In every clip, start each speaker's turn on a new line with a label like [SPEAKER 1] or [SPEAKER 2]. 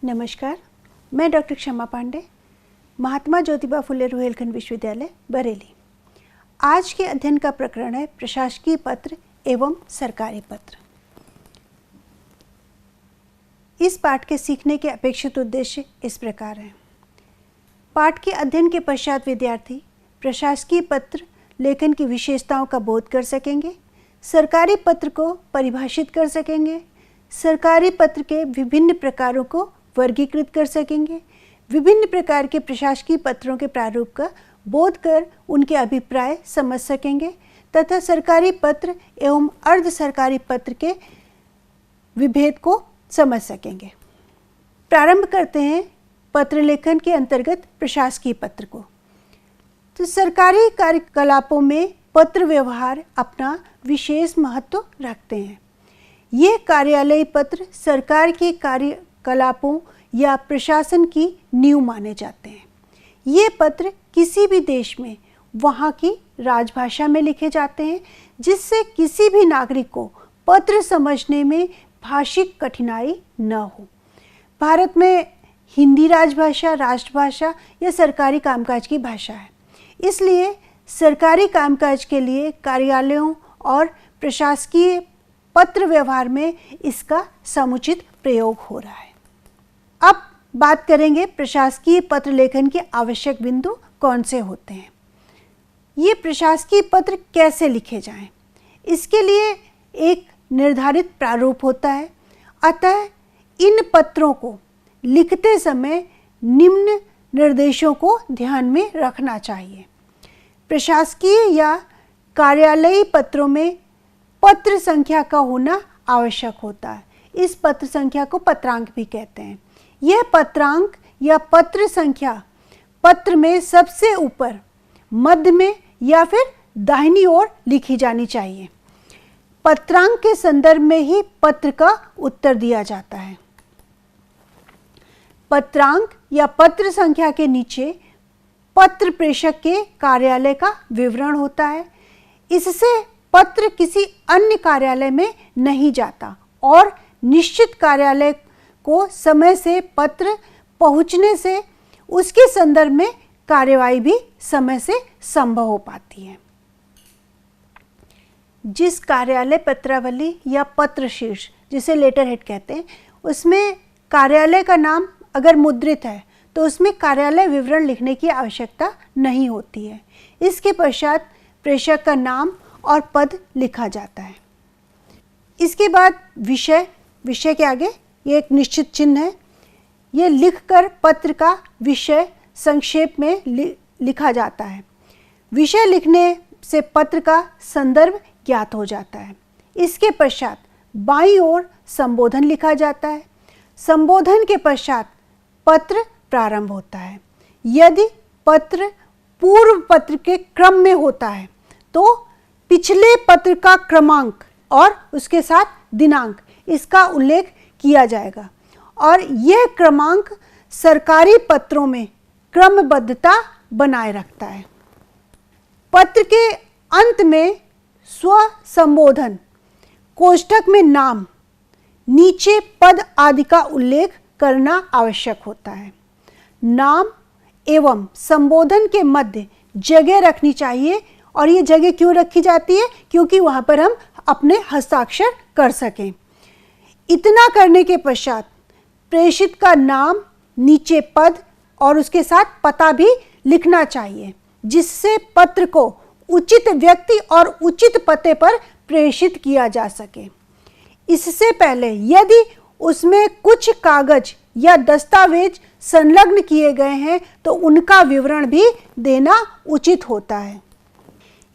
[SPEAKER 1] नमस्कार, मैं डॉक्टर क्षमा पांडे, महात्मा ज्योतिबा फुले रोहिलखंड विश्वविद्यालय बरेली। आज के अध्ययन का प्रकरण है प्रशासकीय पत्र एवं सरकारी पत्र। इस पाठ के सीखने के अपेक्षित उद्देश्य इस प्रकार हैं। पाठ के अध्ययन के पश्चात विद्यार्थी प्रशासकीय पत्र लेखन की विशेषताओं का बोध कर सकेंगे, सरकारी पत्र को परिभाषित कर सकेंगे, सरकारी पत्र के विभिन्न प्रकारों को वर्गीकृत कर सकेंगे, विभिन्न प्रकार के प्रशासकीय पत्रों के प्रारूप का बोध कर उनके अभिप्राय समझ सकेंगे तथा सरकारी पत्र एवं अर्ध सरकारी पत्र के विभेद को समझ सकेंगे। प्रारंभ करते हैं पत्र लेखन के अंतर्गत प्रशासकीय पत्र को। तो सरकारी कार्यकलापों में पत्र व्यवहार अपना विशेष महत्व रखते हैं। ये कार्यालयी पत्र सरकार के कार्यकलापों या प्रशासन की नींव माने जाते हैं। ये पत्र किसी भी देश में वहाँ की राजभाषा में लिखे जाते हैं, जिससे किसी भी नागरिक को पत्र समझने में भाषिक कठिनाई न हो। भारत में हिंदी राजभाषा, राष्ट्रभाषा या सरकारी कामकाज की भाषा है। इसलिए सरकारी कामकाज के लिए कार्यालयों और प्रशासकीय पत्र व्यवहार में इसका समुचित प्रयोग हो रहा है। अब बात करेंगे प्रशासकीय पत्र लेखन के आवश्यक बिंदु कौन से होते हैं। ये प्रशासकीय पत्र कैसे लिखे जाएं, इसके लिए एक निर्धारित प्रारूप होता है। अतः इन पत्रों को लिखते समय निम्न निर्देशों को ध्यान में रखना चाहिए। प्रशासकीय या कार्यालयी पत्रों में पत्र संख्या का होना आवश्यक होता है। इस पत्र संख्या को पत्रांक भी कहते हैं। यह पत्रांक या पत्र संख्या पत्र में सबसे ऊपर, मध्य में या फिर दाहिनी ओर लिखी जानी चाहिए। पत्रांक के संदर्भ में ही पत्र का उत्तर दिया जाता है। पत्रांक या पत्र संख्या के नीचे पत्र प्रेषक के कार्यालय का विवरण होता है। इससे पत्र किसी अन्य कार्यालय में नहीं जाता और निश्चित कार्यालय को समय से पत्र पहुंचने से उसके संदर्भ में कार्यवाही भी समय से संभव हो पाती है। जिस कार्यालय पत्रावली या पत्र शीर्ष, जिसे लेटर हेड कहते हैं, उसमें कार्यालय का नाम अगर मुद्रित है तो उसमें कार्यालय विवरण लिखने की आवश्यकता नहीं होती है। इसके पश्चात प्रेषक का नाम और पद लिखा जाता है। इसके बाद विषय के आगे ये एक निश्चित चिन्ह है। ये लिखकर पत्र का विषय संक्षेप में लिखा जाता है। विषय लिखने से पत्र का संदर्भ ज्ञात हो जाता है। इसके पश्चात बाईं ओर संबोधन लिखा जाता है। संबोधन के पश्चात पत्र प्रारंभ होता है। यदि पत्र पूर्व पत्र के क्रम में होता है तो पिछले पत्र का क्रमांक और उसके साथ दिनांक, इसका उल्लेख किया जाएगा और यह क्रमांक सरकारी पत्रों में क्रमबद्धता बनाए रखता है। पत्र के अंत में स्व संबोधन, कोष्ठक में नाम, नीचे पद आदि का उल्लेख करना आवश्यक होता है। नाम एवं संबोधन के मध्य जगह रखनी चाहिए। और ये जगह क्यों रखी जाती है? क्योंकि वहाँ पर हम अपने हस्ताक्षर कर सकें। इतना करने के पश्चात प्रेषित का नाम, नीचे पद और उसके साथ पता भी लिखना चाहिए, जिससे पत्र को उचित व्यक्ति और उचित पते पर प्रेषित किया जा सके। इससे पहले यदि उसमें कुछ कागज या दस्तावेज संलग्न किए गए हैं तो उनका विवरण भी देना उचित होता है।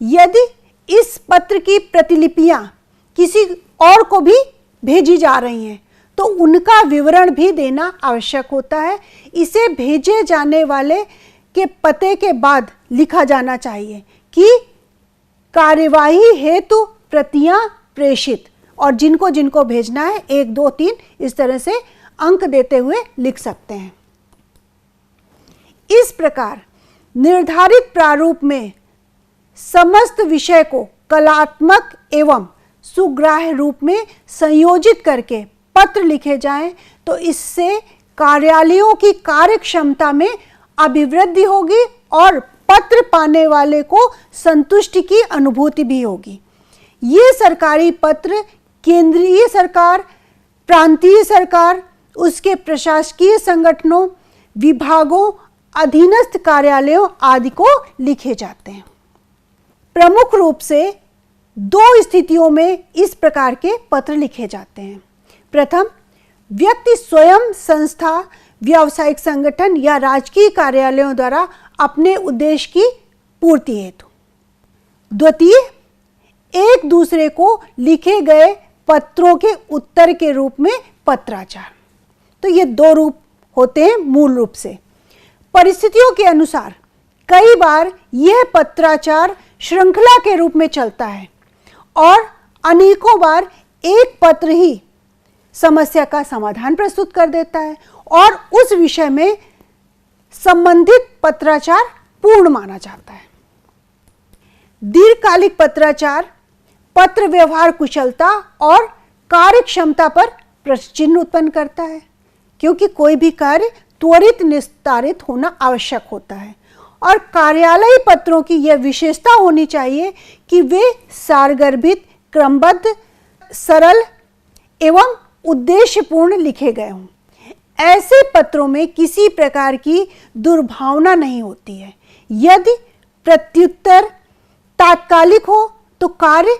[SPEAKER 1] यदि इस पत्र की प्रतिलिपियां किसी और को भी भेजी जा रही हैं तो उनका विवरण भी देना आवश्यक होता है। इसे भेजे जाने वाले के पते के बाद लिखा जाना चाहिए कि कार्यवाही हेतु प्रतियां प्रेषित, और जिनको जिनको भेजना है 1 2 3 इस तरह से अंक देते हुए लिख सकते हैं। इस प्रकार निर्धारित प्रारूप में समस्त विषय को कलात्मक एवं सुग्राह्य रूप में संयोजित करके पत्र लिखे जाएं तो इससे कार्यालयों की कार्य क्षमता में अभिवृद्धि होगी और पत्र पाने वाले को संतुष्टि की अनुभूति भी होगी। ये सरकारी पत्र केंद्रीय सरकार, प्रांतीय सरकार, उसके प्रशासकीय संगठनों, विभागों, अधीनस्थ कार्यालयों आदि को लिखे जाते हैं। प्रमुख रूप से 2 स्थितियों में इस प्रकार के पत्र लिखे जाते हैं। प्रथम, व्यक्ति स्वयं, संस्था, व्यावसायिक संगठन या राजकीय कार्यालयों द्वारा अपने उद्देश्य की पूर्ति हेतु। द्वितीय, एक दूसरे को लिखे गए पत्रों के उत्तर के रूप में पत्राचार। तो ये 2 रूप होते हैं मूल रूप से। परिस्थितियों के अनुसार कई बार यह पत्राचार श्रृंखला के रूप में चलता है और अनेकों बार एक पत्र ही समस्या का समाधान प्रस्तुत कर देता है और उस विषय में संबंधित पत्राचार पूर्ण माना जाता है। दीर्घकालिक पत्राचार पत्र व्यवहार कुशलता और कार्य क्षमता पर प्रश्न चिन्ह उत्पन्न करता है, क्योंकि कोई भी कार्य त्वरित निस्तारित होना आवश्यक होता है और कार्यालयीय पत्रों की यह विशेषता होनी चाहिए कि वे सारगर्भित, क्रमबद्ध, सरल एवं उद्देश्यपूर्ण लिखे गए हों। ऐसे पत्रों में किसी प्रकार की दुर्भावना नहीं होती है। यदि प्रत्युत्तर तात्कालिक हो तो कार्य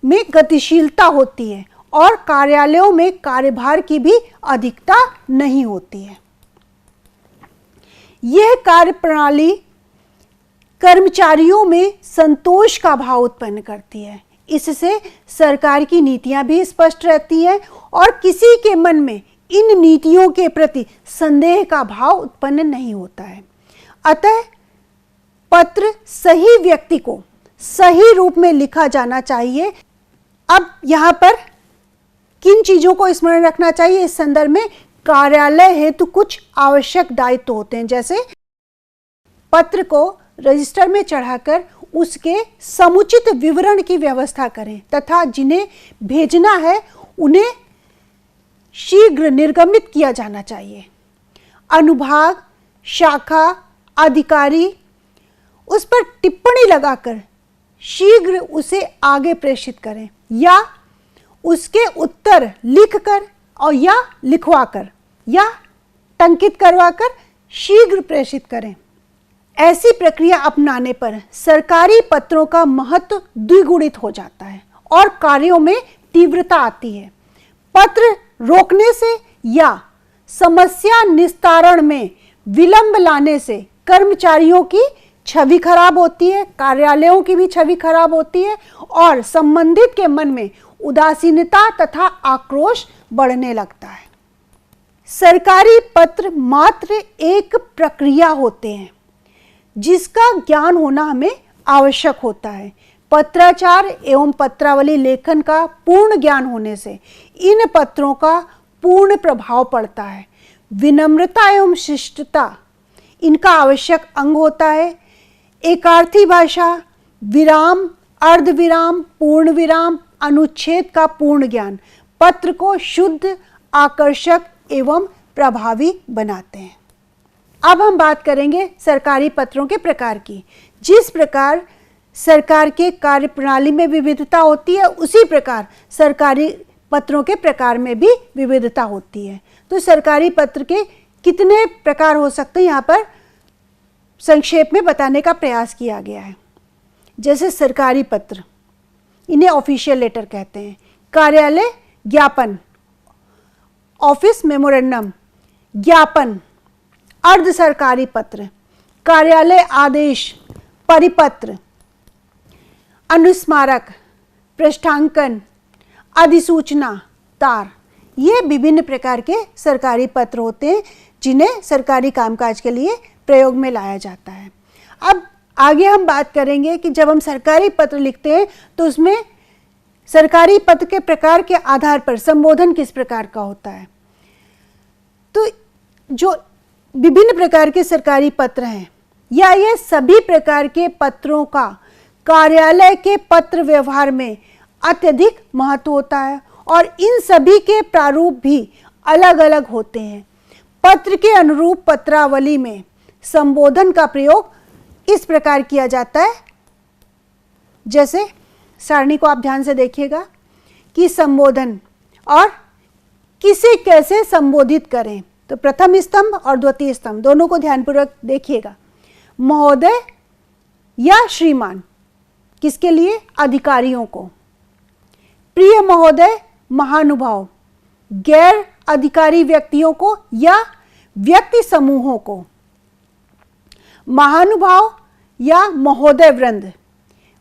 [SPEAKER 1] में गतिशीलता होती है और कार्यालयों में कार्यभार की भी अधिकता नहीं होती है। यह कार्य प्रणाली कर्मचारियों में संतोष का भाव उत्पन्न करती है। इससे सरकार की नीतियां भी स्पष्ट रहती हैं और किसी के मन में इन नीतियों के प्रति संदेह का भाव उत्पन्न नहीं होता है। अतः पत्र सही व्यक्ति को सही रूप में लिखा जाना चाहिए। अब यहाँ पर किन चीज़ों को स्मरण रखना चाहिए इस संदर्भ में? कार्यालय हेतु कुछ आवश्यक दायित्व होते हैं, जैसे पत्र को रजिस्टर में चढ़ाकर उसके समुचित विवरण की व्यवस्था करें तथा जिन्हें भेजना है उन्हें शीघ्र निर्गमित किया जाना चाहिए। अनुभाग, शाखा, अधिकारी उस पर टिप्पणी लगाकर शीघ्र उसे आगे प्रेषित करें या उसके उत्तर लिखकर और या लिखवाकर या टंकित करवाकर शीघ्र प्रेषित करें। ऐसी प्रक्रिया अपनाने पर सरकारी पत्रों का महत्व द्विगुणित हो जाता है और कार्यों में तीव्रता आती है। पत्र रोकने से या समस्या निस्तारण में विलंब लाने से कर्मचारियों की छवि खराब होती है, कार्यालयों की भी छवि खराब होती है और संबंधित के मन में उदासीनता तथा आक्रोश बढ़ने लगता है। सरकारी पत्र मात्र एक प्रक्रिया होते हैं जिसका ज्ञान होना हमें आवश्यक होता है। पत्राचार एवं पत्रावली लेखन का पूर्ण ज्ञान होने से इन पत्रों का पूर्ण प्रभाव पड़ता है। विनम्रता एवं शिष्टता इनका आवश्यक अंग होता है। एकार्थी भाषा, विराम, अर्धविराम, पूर्ण विराम, अनुच्छेद का पूर्ण ज्ञान पत्र को शुद्ध, आकर्षक एवं प्रभावी बनाते हैं। अब हम बात करेंगे सरकारी पत्रों के प्रकार की। जिस प्रकार सरकार के कार्य प्रणाली में विविधता होती है उसी प्रकार सरकारी पत्रों के प्रकार में भी विविधता होती है। तो सरकारी पत्र के कितने प्रकार हो सकते हैं यहाँ पर संक्षेप में बताने का प्रयास किया गया है। जैसे सरकारी पत्र, इन्हें ऑफिशियल लेटर कहते हैं। कार्यालय ज्ञापन, ऑफिस मेमोरेंडम, ज्ञापन। अर्ध सरकारी पत्र, कार्यालय आदेश, परिपत्र, अनुस्मारक, पृष्ठांकन, अधिसूचना, तार। ये विभिन्न प्रकार के सरकारी पत्र होते हैं जिन्हें सरकारी कामकाज के लिए प्रयोग में लाया जाता है। अब आगे हम बात करेंगे कि जब हम सरकारी पत्र लिखते हैं तो उसमें सरकारी पत्र के प्रकार के आधार पर संबोधन किस प्रकार का होता है। तो जो विभिन्न प्रकार के सरकारी पत्र हैं या ये सभी प्रकार के पत्रों का कार्यालय के पत्र व्यवहार में अत्यधिक महत्व होता है और इन सभी के प्रारूप भी अलग अलग होते हैं। पत्र के अनुरूप पत्रावली में संबोधन का प्रयोग इस प्रकार किया जाता है, जैसे सारणी को आप ध्यान से देखिएगा कि संबोधन और किसे कैसे संबोधित करें। तो प्रथम स्तंभ और द्वितीय स्तंभ दोनों को ध्यानपूर्वक देखिएगा। महोदय या श्रीमान किसके लिए? अधिकारियों को। प्रिय महोदय महानुभाव गैर अधिकारी व्यक्तियों को या व्यक्ति समूहों को। महानुभाव या महोदय वृंद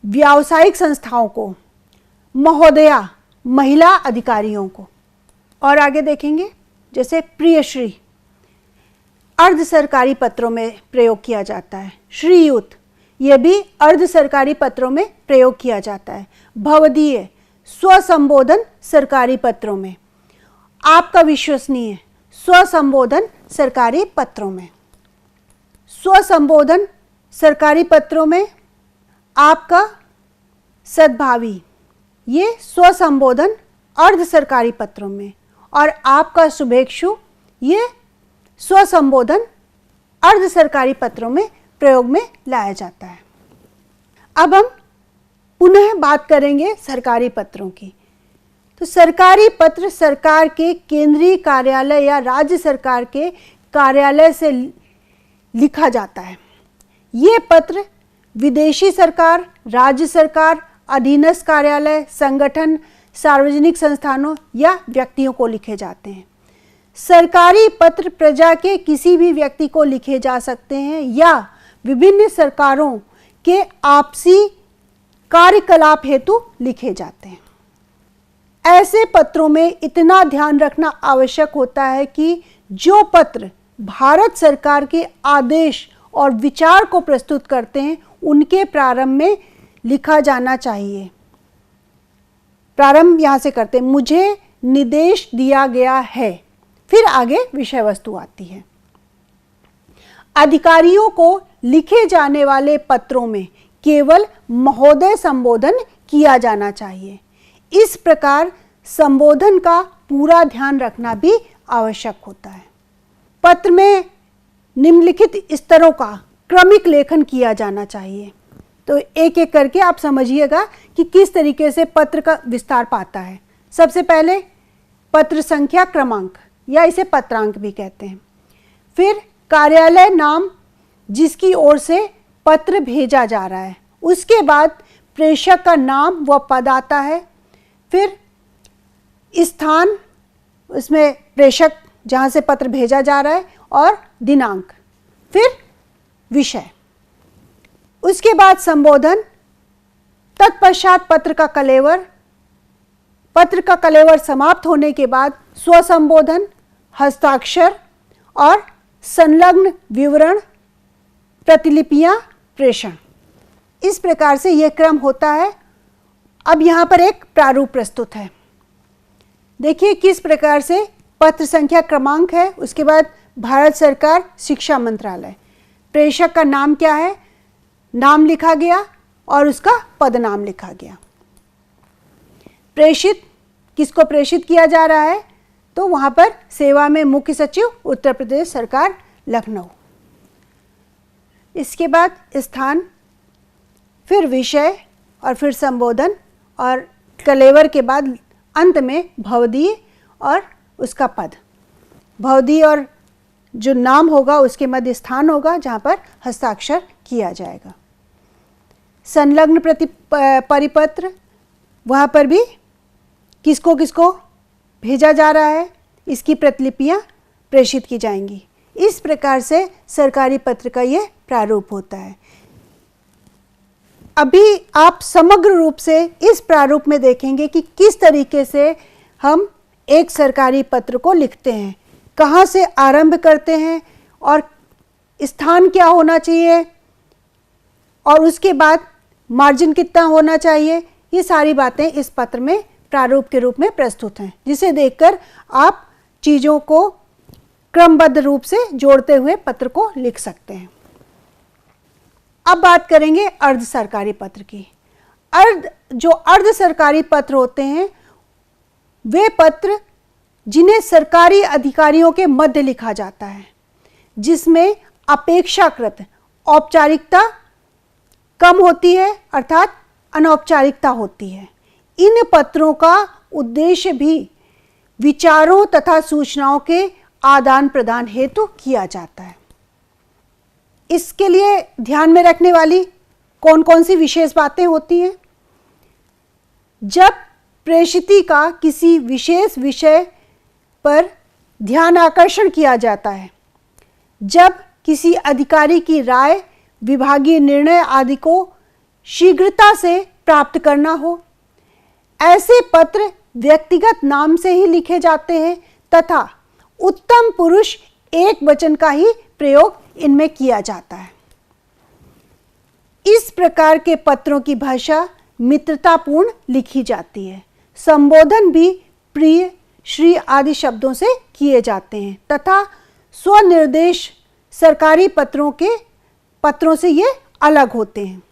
[SPEAKER 1] व्यावसायिक संस्थाओं को। महोदया महिला अधिकारियों को। और आगे देखेंगे जैसे प्रियश्री अर्ध सरकारी पत्रों में प्रयोग किया जाता है। श्रीयुत यह भी अर्ध सरकारी पत्रों में प्रयोग किया जाता है। भवदीय स्वसंबोधन सरकारी पत्रों में। आपका विश्वसनीय स्वसंबोधन सरकारी पत्रों में। स्वसंबोधन सरकारी पत्रों में आपका सद्भावी ये स्वसंबोधन अर्ध सरकारी पत्रों में, और आपका शुभेच्छु ये स्वसंबोधन अर्ध सरकारी पत्रों में प्रयोग में लाया जाता है। अब हम पुनः बात करेंगे सरकारी पत्रों की। तो सरकारी पत्र सरकार के केंद्रीय कार्यालय या राज्य सरकार के कार्यालय से लिखा जाता है। ये पत्र विदेशी सरकार, राज्य सरकार, अधीनस्थ कार्यालय, संगठन, सार्वजनिक संस्थानों या व्यक्तियों को लिखे जाते हैं। सरकारी पत्र प्रजा के किसी भी व्यक्ति को लिखे जा सकते हैं या विभिन्न सरकारों के आपसी कार्यकलाप हेतु लिखे जाते हैं। ऐसे पत्रों में इतना ध्यान रखना आवश्यक होता है कि जो पत्र भारत सरकार के आदेश और विचार को प्रस्तुत करते हैं उनके प्रारंभ में लिखा जाना चाहिए। प्रारंभ यहाँ से करते हैं, मुझे निर्देश दिया गया है, फिर आगे विषय वस्तु आती है। अधिकारियों को लिखे जाने वाले पत्रों में केवल महोदय संबोधन किया जाना चाहिए। इस प्रकार संबोधन का पूरा ध्यान रखना भी आवश्यक होता है। पत्र में निम्नलिखित स्तरों का क्रमिक लेखन किया जाना चाहिए। तो एक एक करके आप समझिएगा कि किस तरीके से पत्र का विस्तार पाता है। सबसे पहले पत्र संख्या क्रमांक या इसे पत्रांक भी कहते हैं। फिर कार्यालय नाम जिसकी ओर से पत्र भेजा जा रहा है, उसके बाद प्रेषक का नाम व पद आता है। फिर स्थान, उसमें प्रेषक जहाँ से पत्र भेजा जा रहा है, और दिनांक, फिर विषय, उसके बाद संबोधन, तत्पश्चात पत्र का कलेवर, पत्र का कलेवर समाप्त होने के बाद स्वसंबोधन, हस्ताक्षर और संलग्न विवरण, प्रतिलिपियां, प्रेषण। इस प्रकार से यह क्रम होता है। अब यहाँ पर एक प्रारूप प्रस्तुत है। देखिए किस प्रकार से पत्र संख्या क्रमांक है, उसके बाद भारत सरकार शिक्षा मंत्रालय, प्रेषक का नाम क्या है, नाम लिखा गया और उसका पद नाम लिखा गया। प्रेषित, किसको प्रेषित किया जा रहा है, तो वहाँ पर सेवा में मुख्य सचिव उत्तर प्रदेश सरकार लखनऊ। इसके बाद स्थान, फिर विषय और फिर संबोधन, और कलेवर के बाद अंत में भवदीय और उसका पद। भवदीय और जो नाम होगा उसके मध्य स्थान होगा जहाँ पर हस्ताक्षर किया जाएगा। संलग्न परिपत्र, वहाँ पर भी किसको किसको भेजा जा रहा है, इसकी प्रतिलिपियाँ प्रेषित की जाएंगी। इस प्रकार से सरकारी पत्र का यह प्रारूप होता है। अभी आप समग्र रूप से इस प्रारूप में देखेंगे कि किस तरीके से हम एक सरकारी पत्र को लिखते हैं, कहाँ से आरंभ करते हैं और स्थान क्या होना चाहिए और उसके बाद मार्जिन कितना होना चाहिए, ये सारी बातें इस पत्र में प्रारूप के रूप में प्रस्तुत हैं, जिसे देखकर आप चीज़ों को क्रमबद्ध रूप से जोड़ते हुए पत्र को लिख सकते हैं। अब बात करेंगे अर्ध सरकारी पत्र की। जो अर्ध सरकारी पत्र होते हैं वे पत्र जिन्हें सरकारी अधिकारियों के मध्य लिखा जाता है, जिसमें अपेक्षाकृत औपचारिकता कम होती है, अर्थात अनौपचारिकता होती है। इन पत्रों का उद्देश्य भी विचारों तथा सूचनाओं के आदान प्रदान हेतु किया जाता है। इसके लिए ध्यान में रखने वाली कौन कौन सी विशेष बातें होती हैं? जब प्रेषिती का किसी विशेष विषय पर ध्यान आकर्षण किया जाता है, जब किसी अधिकारी की राय, विभागीय निर्णय आदि को शीघ्रता से प्राप्त करना हो, ऐसे पत्र व्यक्तिगत नाम से ही लिखे जाते हैं तथा उत्तम पुरुष एक वचन का ही प्रयोग इनमें किया जाता है। इस प्रकार के पत्रों की भाषा मित्रतापूर्ण लिखी जाती है। संबोधन भी प्रिय, श्री आदि शब्दों से किए जाते हैं तथा स्वनिर्देश सरकारी पत्रों से ये अलग होते हैं।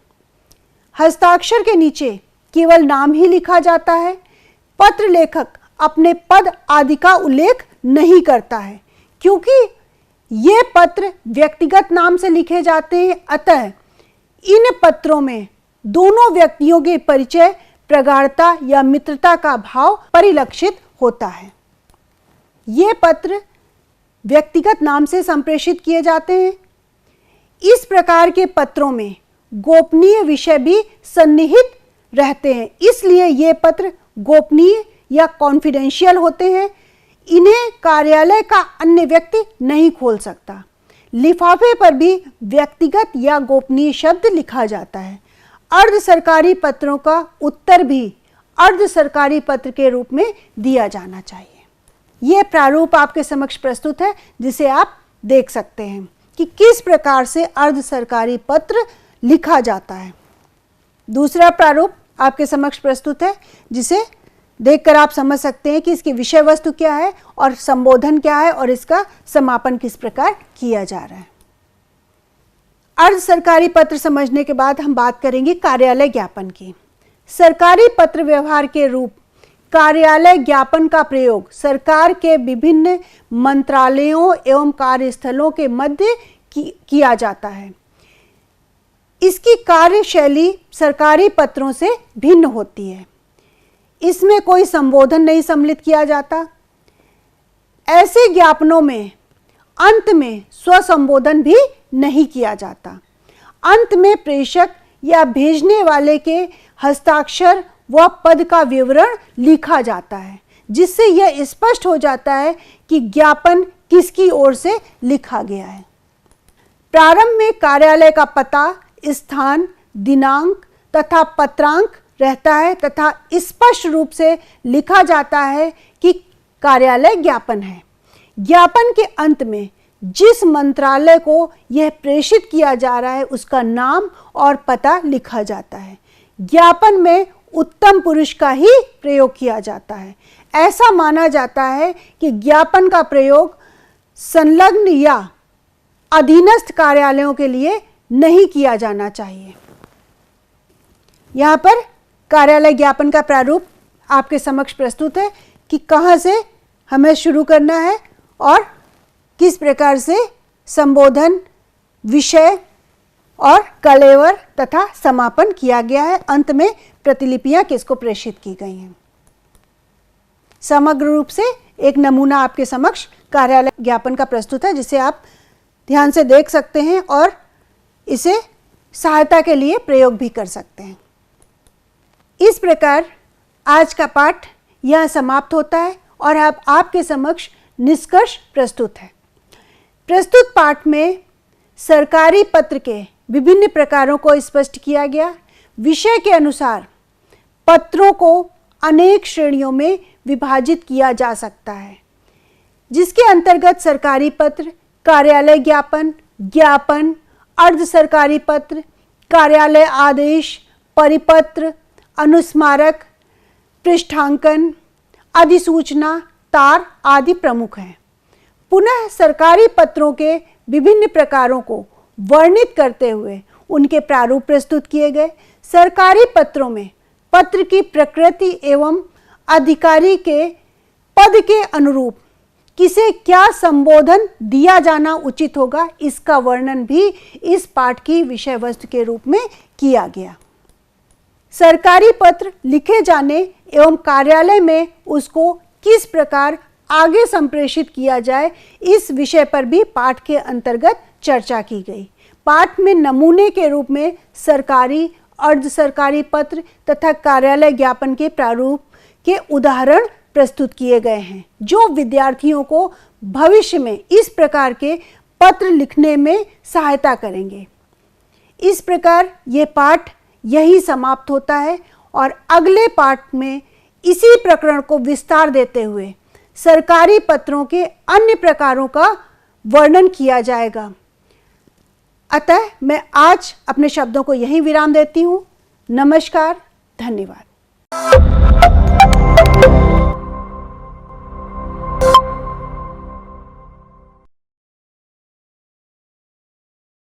[SPEAKER 1] हस्ताक्षर के नीचे केवल नाम ही लिखा जाता है। पत्र लेखक अपने पद आदि का उल्लेख नहीं करता है, क्योंकि ये पत्र व्यक्तिगत नाम से लिखे जाते हैं। अतः इन पत्रों में दोनों व्यक्तियों के परिचय, प्रगाढ़ता या मित्रता का भाव परिलक्षित होता है। ये पत्र व्यक्तिगत नाम से संप्रेषित किए जाते हैं। इस प्रकार के पत्रों में गोपनीय विषय भी सन्निहित रहते हैं, इसलिए ये पत्र गोपनीय या कॉन्फिडेंशियल होते हैं। इन्हें कार्यालय का अन्य व्यक्ति नहीं खोल सकता। लिफाफे पर भी व्यक्तिगत या गोपनीय शब्द लिखा जाता है। अर्ध सरकारी पत्रों का उत्तर भी अर्ध सरकारी पत्र के रूप में दिया जाना चाहिए। यह प्रारूप आपके समक्ष प्रस्तुत है, जिसे आप देख सकते हैं कि किस प्रकार से अर्ध सरकारी पत्र लिखा जाता है। दूसरा प्रारूप आपके समक्ष प्रस्तुत है, जिसे देखकर आप समझ सकते हैं कि इसकी विषय वस्तु क्या है और संबोधन क्या है और इसका समापन किस प्रकार किया जा रहा है। अर्ध सरकारी पत्र समझने के बाद हम बात करेंगे कार्यालय ज्ञापन की। सरकारी पत्र व्यवहार के रूप कार्यालय ज्ञापन का प्रयोग सरकार के विभिन्न मंत्रालयों एवं कार्यस्थलों के मध्य किया जाता है। इसकी कार्यशैली सरकारी पत्रों से भिन्न होती है। इसमें कोई संबोधन नहीं सम्मिलित किया जाता। ऐसे ज्ञापनों में अंत में स्वसंबोधन भी नहीं किया जाता। अंत में प्रेषक या भेजने वाले के हस्ताक्षर व पद का विवरण लिखा जाता है, जिससे यह स्पष्ट हो जाता है कि ज्ञापन किसकी ओर से लिखा गया है। प्रारंभ में कार्यालय का पता, स्थान, दिनांक तथा पत्रांक रहता है तथा स्पष्ट रूप से लिखा जाता है कि कार्यालय ज्ञापन है। ज्ञापन के अंत में जिस मंत्रालय को यह प्रेषित किया जा रहा है उसका नाम और पता लिखा जाता है। ज्ञापन में उत्तम पुरुष का ही प्रयोग किया जाता है। ऐसा माना जाता है कि ज्ञापन का प्रयोग संलग्न या अधीनस्थ कार्यालयों के लिए नहीं किया जाना चाहिए। यहाँ पर कार्यालय ज्ञापन का प्रारूप आपके समक्ष प्रस्तुत है कि कहाँ से हमें शुरू करना है और किस प्रकार से संबोधन, विषय और कलेवर तथा समापन किया गया है। अंत में प्रतिलिपियां किसको प्रेषित की गई हैं। समग्र रूप से एक नमूना आपके समक्ष कार्यालय ज्ञापन का प्रस्तुत है, जिसे आप ध्यान से देख सकते हैं और इसे सहायता के लिए प्रयोग भी कर सकते हैं। इस प्रकार आज का पाठ यह समाप्त होता है और अब आपके समक्ष निष्कर्ष प्रस्तुत है। प्रस्तुत पाठ में सरकारी पत्र के विभिन्न प्रकारों को स्पष्ट किया गया। विषय के अनुसार पत्रों को अनेक श्रेणियों में विभाजित किया जा सकता है, जिसके अंतर्गत सरकारी पत्र, कार्यालय ज्ञापन, ज्ञापन, अर्ध सरकारी पत्र, कार्यालय आदेश, परिपत्र, अनुस्मारक, पृष्ठांकन, अधिसूचना, तार आदि प्रमुख हैं। पुनः सरकारी पत्रों के विभिन्न प्रकारों को वर्णित करते हुए उनके प्रारूप प्रस्तुत किए गए। सरकारी पत्रों में पत्र की प्रकृति एवं अधिकारी के पद के अनुरूप किसे क्या संबोधन दिया जाना उचित होगा, इसका वर्णन भी इस पाठ की विषय वस्तु के रूप में किया गया। सरकारी पत्र लिखे जाने एवं कार्यालय में उसको किस प्रकार आगे संप्रेषित किया जाए, इस विषय पर भी पाठ के अंतर्गत चर्चा की गई। पाठ में नमूने के रूप में सरकारी, अर्ध सरकारी पत्र तथा कार्यालय ज्ञापन के प्रारूप के उदाहरण प्रस्तुत किए गए हैं, जो विद्यार्थियों को भविष्य में इस प्रकार के पत्र लिखने में सहायता करेंगे। इस प्रकार ये पाठ यही समाप्त होता है और अगले पाठ में इसी प्रकरण को विस्तार देते हुए सरकारी पत्रों के अन्य प्रकारों का वर्णन किया जाएगा। अतः मैं आज अपने शब्दों को यहीं विराम देती हूँ। नमस्कार, धन्यवाद।